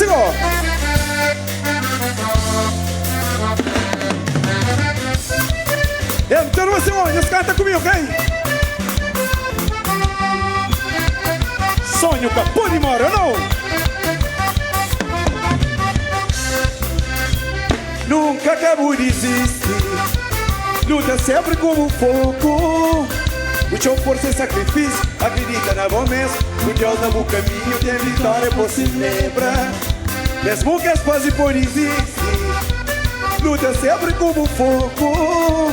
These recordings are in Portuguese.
Senhor. Então, não é Senhor, os caras estão comigo, ok? Sonho capô de mora, não? Nunca acabou de existir. Luta sempre como fogo. Muita força e sacrifício. Acredita na bom mesmo. O Deus no bom caminho tem vitória por se lembra. Mesmo que as fases por existir. Luta sempre como fogo.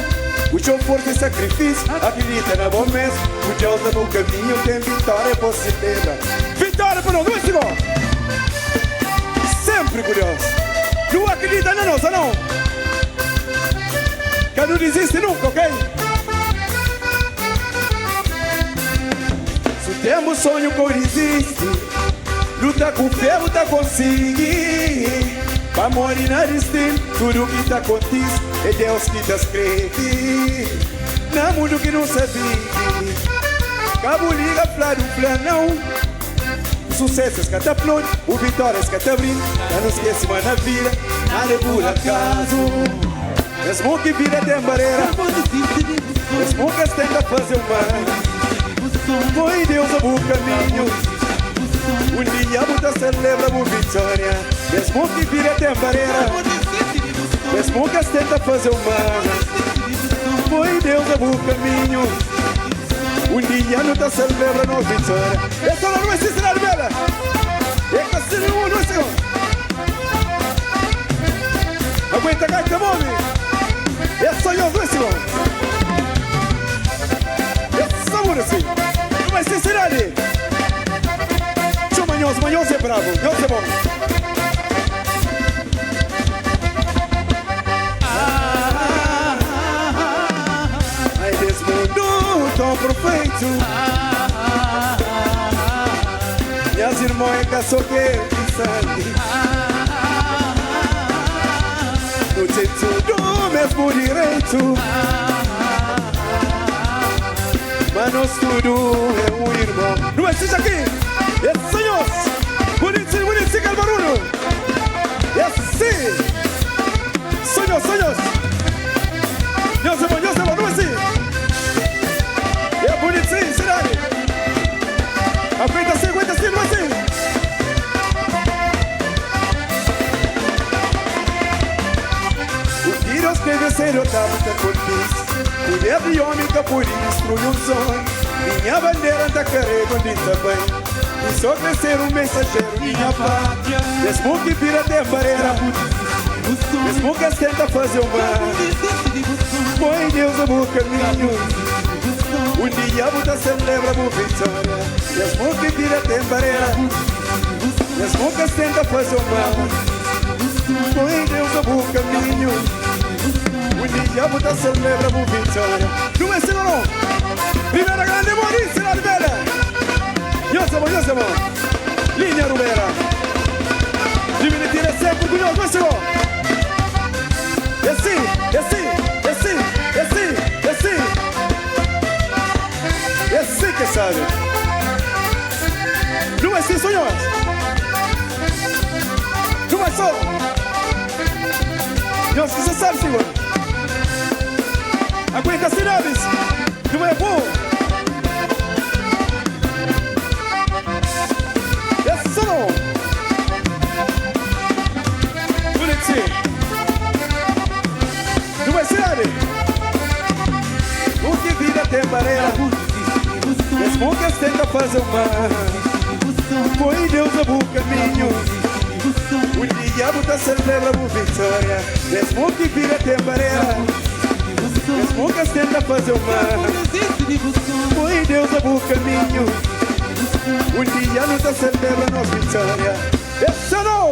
Muita força e sacrifício. Acredita na bom mesmo. O Deus no bom caminho tem vitória por se lembra. Vitória para nós, não é, Senhor? Sempre curioso. Não acredita na nossa, não. Que não desiste nunca, ok? Se temos sonho que resiste, luta com fé, luta conseguir. Para morir na destino, tudo que está contigo é Deus que te escreve. No mundo que não se vive, cabo liga para o planão. Sucessos que te aplaude, o vitórias que te brinda. Já não esquece mais na vida, nada é por acaso. Mesmo que vida tem barreira, mesmo que tenta fazer o mal, foi Deus a bom caminho. Um dia você celebra a vitória. Mesmo que vida tem barreira, mesmo que tenta fazer o mal, foi Deus a bom caminho. Um dia não está celebrando a vitória. Essa não é sinceridade, bela. É que assim não é, Senhor. Aguenta a gaita, mome. Essa não é, Senhor. Essa não é, assim. Não é sinceridade. Chama manhãos é bravo. Deus é bom. Ai, desse mundo tão perfeito. Minhas irmãs que só querem sangue. No jeito do mesmo direito. Mas nós tudo é um irmão. Não é assim aqui? É Senhor. Bonito, que é o barulho. É assim. Senhor. Deus é bom, não é assim? É bonitinho, cidade. Aguenta assim, não é assim? O que Deus deve ser eu tava que acontece. Mulher de homem que por destruir um sonho. Minha bandeira tá carregando também. E só crescer um mensageiro, minha pátria. Mesmo que vira até barreira, mesmo que tenta fazer o mal, foi Deus a bom caminho. Um dia você celebra a vitória. Mesmo que vira até barreira, mesmo que tenta fazer o mal, foi Deus a bom caminho. Um dia você celebra a vitória. Não é Senhor, não. Viva na grande Maurício, cidade velha. Deus é bom. Linha Rubeira. Divinity é sempre orgulhoso, não é, Senhor? É assim que sabe. Não é assim, Senhor? Não é só. Deus, você sabe, Senhor. Aguenta cidades. Não é bom. É só. Bonitinho. Não é cidade. O que vida tem barreira. Mesmo que tenta fazer o mal, foi Deus a bom caminho. O diabo tá celebrando a vitória. Mesmo que vida tem barreira, mesmo que tenta fazer o mal, foi Deus a bom caminho. O diabo tá celebrando a vitória. Esse não!